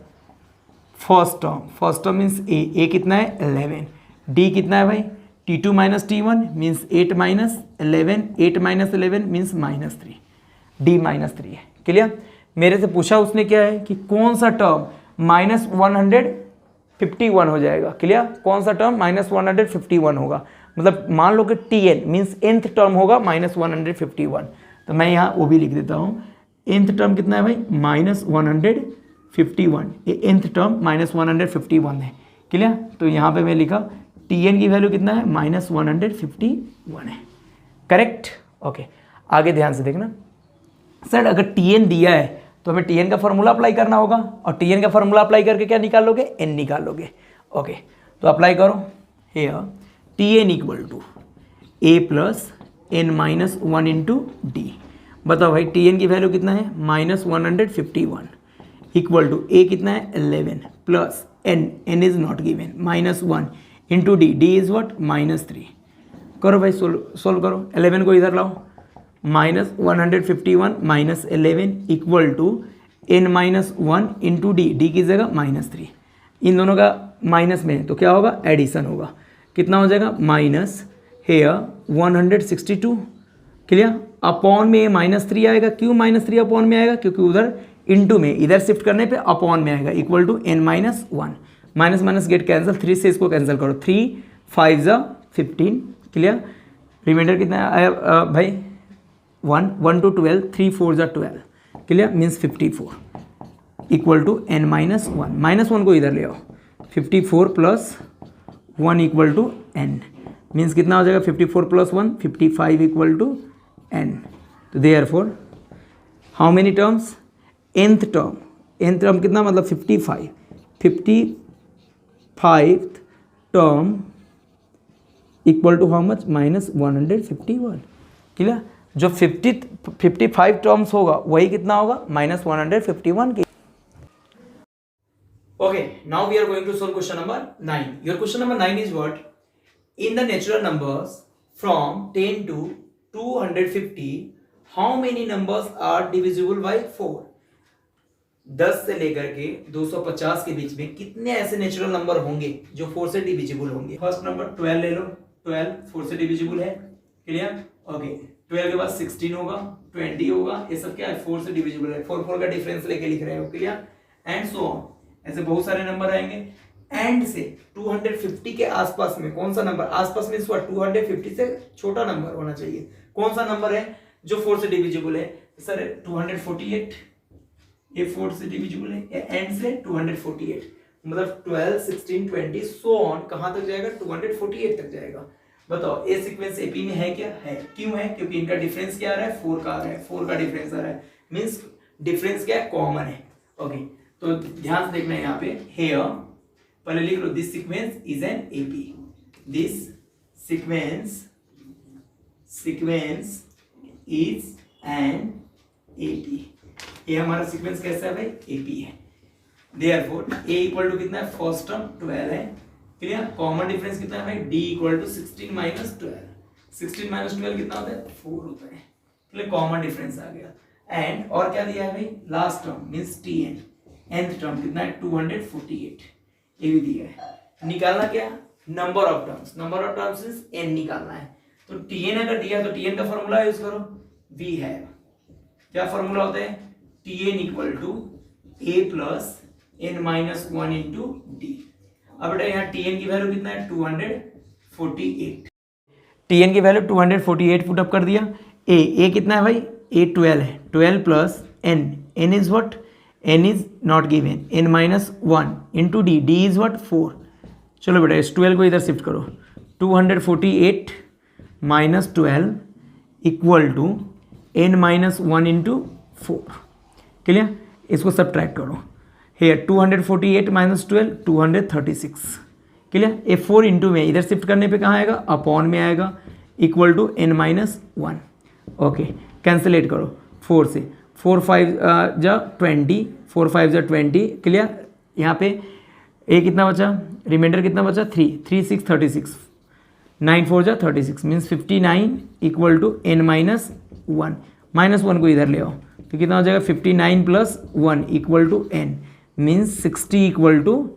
फर्स्ट टर्म मीन्स ए कितना है 11, डी कितना है भाई T2 minus T1 means 8 minus 11, 8 minus 11 means -3, D -3 है। क्लियर। मेरे से पूछा उसने क्या है कि कौन सा टर्म -151 हो जाएगा। क्लियर। कौन सा टर्म -151 होगा, मतलब मान लो कि Tn मीन्स nth टर्म होगा -151। तो मैं यहाँ वो भी लिख देता हूँ, nth टर्म कितना है भाई -151, ये nth टर्म -151 है। क्लियर। तो यहाँ पे मैं लिखा Tn की वैल्यू कितना है -151 है। करेक्ट। ओके, आगे ध्यान से देखना सर, अगर Tn दिया है तो हमें Tn का फॉर्मूला अप्लाई करना होगा, और Tn का फॉर्मूला अप्लाई करके क्या निकालोगे, n निकालोगे। ओके, तो अप्लाई करो। Here Tn equal to a plus n minus 1 into D. बताओ भाई Tn की वैल्यू कितना है -151 इक्वल टू a कितना है 11 plus n is not given -1 into D is what -3। करो भाई सोल्व करो, 11 को इधर लाओ, -151 minus 11 equal to n minus 1 into D की जगह -3। इन दोनों का माइनस में तो क्या होगा, एडिशन होगा। कितना हो जाएगा हेयर 162। क्लियर। अपॉन में -3 आएगा, क्यों -3 अपॉन में आएगा, क्योंकि उधर इंटू में, इधर शिफ्ट करने पे अपॉन में आएगा, equal to n minus 1, minus minus get cancel, 3 से इसको कैंसिल करो, 3 5 ज़ा 15। क्लियर। रिमाइंडर कितना आया भाई 1 to 12, 3 4 ज़ा 12। Clear, means 54 equal to n minus 1, -1 को इधर ले आओ, 54 plus 1 equal to n, means कितना हो जाएगा 54 प्लस 1 55 इक्वल टू n। तो therefore how many terms, nth term कितना, मतलब 55 term equal to how much -151। Clear. जो 55 टर्म्स होगा वही कितना होगा -151 के। Okay, now we are going to solve question number 9. Your question number 9 is what? In the natural numbers from 10 to 250, how many numbers are divisible by 4? 10 से लेकर के 250 के बीच में कितने ऐसे नेचुरल नंबर होंगे जो 4 से डिविजिबल होंगे। फर्स्ट नंबर 12 ले लो, 12 4 से डिविजिबल है। क्लियर। ओके, 12 के बाद 16 होगा, 20 होगा, ये सब क्या है 4 से डिविजिबल है। 4 4 का डिफरेंस लेके लिख रहे हो। क्लियर। एंड सो ऑन, ऐसे बहुत सारे नंबर आएंगे। एंड से 250 के आसपास में कौन सा नंबर, आसपास में 250 से छोटा नंबर होना चाहिए। कौन सा नंबर है जो 4 से डिविजिबल है सर, 248, ये 4 से डिविजिबल है। एंड से 248, मतलब 12 16 20 सो ऑन, कहां तक जाएगा 248 तक जाएगा। बताओ ये सीक्वेंस एपी में है क्या, है। क्यों है, क्योंकि इनका डिफरेंस क्या आ रहा है 4 का आ रहा है, 4 का डिफरेंस आ रहा है, मींस डिफरेंस क्या है, कॉमन है। ओके, तो ध्यान से देखना है यहाँ पे। हेयर पहले लिख लो, this sequence is an AP, this sequence is an AP. ये हमारा सीक्वेंस कैसा है भाई, एपी है। देयरफॉर a इक्वल टू कितना है, फर्स्ट टर्म 12 है। क्लियर। कॉमन डिफरेंस कितना है भाई, d equal to 16 minus 12, 16 minus 12 कितना होता है 4 होता है। क्लियर, कॉमन डिफरेंस आ गया। एंड और क्या दिया है भाई, last term means tn, nth term कितना है 248, ये भी दिया है। निकालना क्या, number of terms, number of terms is n निकालना है। तो tn अगर दिया तो tn का फॉर्मूला यूज करो, वी हैव, क्या फॉर्मूला होता है, tn equal to a plus n minus 1 into D. अब बेटा यहाँ tn की वैल्यू कितना है 248, tn की वैल्यू 248 पुट अप कर दिया। a कितना है भाई, a 12 है, 12 plus n is what, n is not given, n minus 1 into D is what 4। चलो बेटा इस 12 को इधर शिफ्ट करो, 248 minus 12 equal to n minus 1 into 4। Clear, इसको सब्ट्रैक्ट करो। Here 248 minus 12 236। क्लियर। ये 4 इंटू में इधर शिफ्ट करने पे कहाँ आएगा, अपॉन में आएगा, इक्वल टू n-1। ओके, कैंसलेट करो 4 से, 4 5 जा 20, 4 5 जा 20। क्लियर। यहाँ पे ए कितना बचा, रिमाइंडर कितना बचा 3, 3 6 36, 9 4 जा 36 मीन्स 59 इक्वल टू n-1। -1 को इधर ले आओ तो कितना हो जाएगा 59 plus 1 equal to n means 60 equal to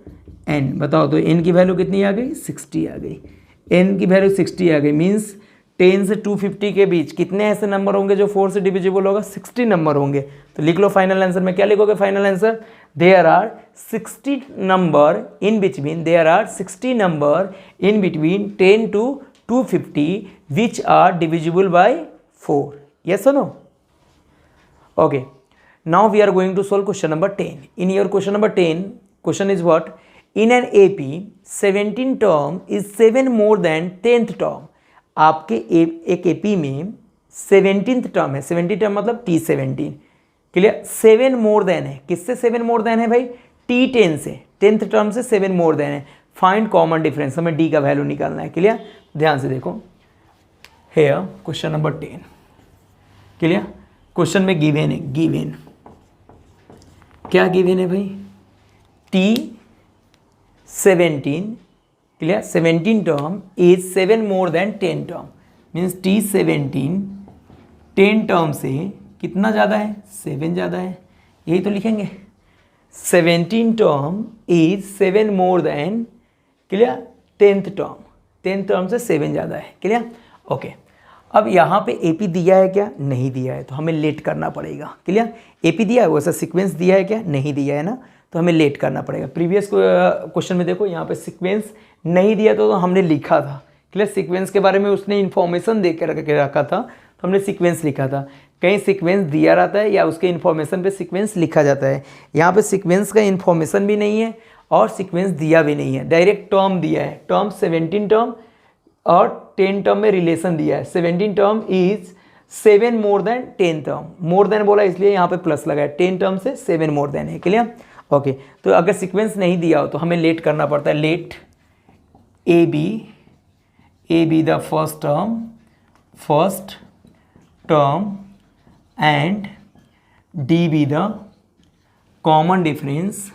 n। बताओ तो n की वैल्यू कितनी आ गई, 60 आ गई। n की वैल्यू 60 आ गई मीन्स 10 से 250 के बीच कितने ऐसे नंबर होंगे जो 4 से डिविजिबल होगा, 60 नंबर होंगे। तो लिख लो फाइनल आंसर में, क्या लिखोगे final answer, there are 60 number in between, there are 60 number in between 10 to 250 which are divisible by 4। Yes और no? Okay, now we are going to solve question number 10. In your question number 10, question is what? In an AP, 17 term is 7 more than 10th term. आपके एक AP में 17th term है, 17 term मतलब T17। Clear. 7 more than है, किससे 7 more than है भाई, T10 से, 10th टर्म से 7 मोर देन है। फाइंड कॉमन डिफरेंस, हमें D का वैल्यू निकालना है। क्लियर। ध्यान से देखो, here question number 10। Clear. Question में गिवन है, गिवन क्या गिवन है भाई, T17। Clear. 17 term is 7 more than 10 term means T17 10 term से कितना ज़्यादा है, 7 ज़्यादा है। यही तो लिखेंगे, 17 term is 7 more than, clear, 10th term, 10th term से 7 ज़्यादा है। क्लियर। ओके, अब यहाँ पे AP दिया है क्या, नहीं दिया है, तो हमें लेट करना पड़ेगा। क्लियर। AP दिया है, वैसा सीक्वेंस दिया है क्या, नहीं दिया है ना, तो हमें लेट करना पड़ेगा। प्रीवियस क्वेश्चन में देखो यहाँ पे सीक्वेंस नहीं दिया तो हमने लिखा था। क्लियर। सीक्वेंस के बारे में उसने इन्फॉर्मेशन दे के रखा था तो हमने सीक्वेंस लिखा था। कहीं सीक्वेंस दिया रहता है या उसके इन्फॉर्मेशन पे सीक्वेंस लिखा जाता है। यहाँ पे सीक्वेंस का इन्फॉर्मेशन भी नहीं है और सीक्वेंस दिया भी नहीं है, डायरेक्ट टर्म दिया है। टर्म 17 टर्म और 10 टर्म में रिलेशन दिया है। 17 term is 7 more than 10 term, more than बोला इसलिए यहाँ पे प्लस लगा है, 10 टर्म से 7 मोर देन है। क्लियर। ओके, तो अगर सीक्वेंस नहीं दिया हो तो हमें लेट करना पड़ता है। Let A be the first term and D be the common difference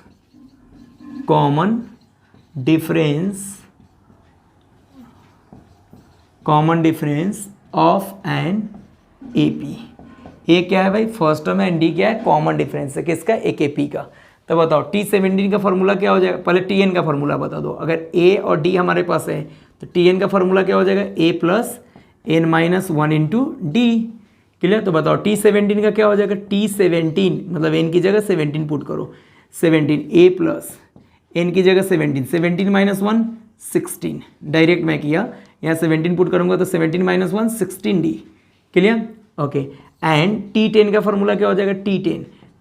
of an AP। A क्या है भाई, फर्स्ट टर्म है, एंड डी क्या है, कॉमन डिफरेंस है किसका, एक AP का। तो बताओ T17 का फॉर्मूला क्या हो जाएगा, पहले TN का फॉर्मूला बता दो। अगर A और D हमारे पास है तो TN का फॉर्मूला क्या हो जाएगा, A plus n-1 into D. Clear. तो बताओ T17 का क्या हो जाएगा, T17 मतलब n की जगह 17 पुट करो, 17 A प्लस n की जगह 17, 17 माइनस 1 16, डायरेक्ट मैं किया, यहाँ 17 पुट करूँगा तो 17 minus 1 16D। Clear. Okay, and T10 का फॉर्मूला क्या हो जाएगा,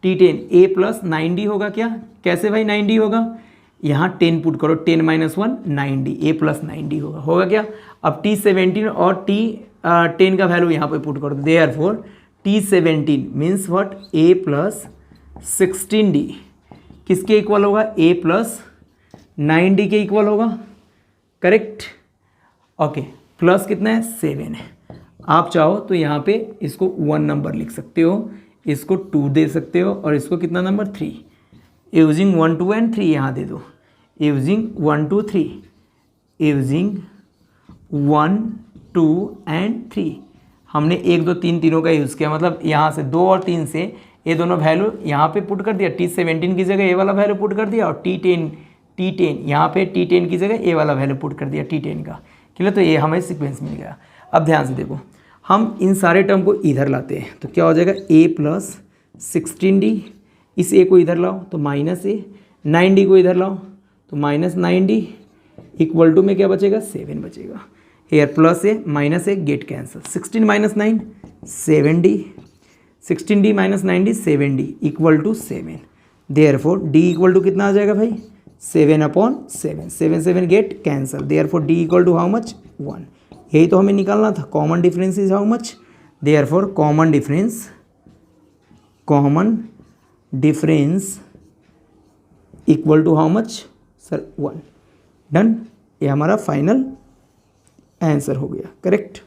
T10 A प्लस 9D होगा क्या, कैसे भाई 9D होगा, यहाँ 10 पुट करो, 10 minus 1 9D, A plus 9D होगा क्या। अब T17 और T10 का वैल्यू यहाँ पे पुट करो, therefore T17 means what, A plus 16D किसके इक्वल होगा, A प्लस 9D के इक्वल होगा। करेक्ट। ओके, प्लस कितना है, 7 है। आप चाहो तो यहाँ पे इसको 1 नंबर लिख सकते हो, इसको 2 दे सकते हो और इसको कितना नंबर 3, यूजिंग 1 2 एंड 3 यहाँ दे दो, यूजिंग 1 2 3, यूजिंग 1 2 एंड 3। हमने 1 2 3 तीनों का यूज़ किया, मतलब यहाँ से 2 और 3 से ये दोनों वैल्यू यहाँ पे पुट कर दिया, T17 की जगह ये वाला वैल्यू पुट कर दिया और T10 यहाँ पे T10 की जगह ये वाला वैल्यू पुट कर दिया T10 का। क्लियर। तो ये हमें सीक्वेंस मिल गया। अब ध्यान से देखो, हम इन सारे टर्म को इधर लाते हैं तो क्या हो जाएगा, A प्लस 16D, इस A को इधर लाओ तो माइनस A, 9D को इधर लाओ तो माइनस 9D, इक्वल टू में क्या बचेगा, 7 बचेगा। Here plus A minus A get cancel, 16 minus 9 7D, 16D minus 9D 7D equal to 7। Therefore D equal to कितना आ जाएगा भाई, 7/7, 7 7 get cancel, therefore D equal to how much, 1। यही तो हमें निकालना था, common difference is how much, therefore common difference equal to how much sir 1। Done, ये हमारा फाइनल आंसर हो गया, करेक्ट।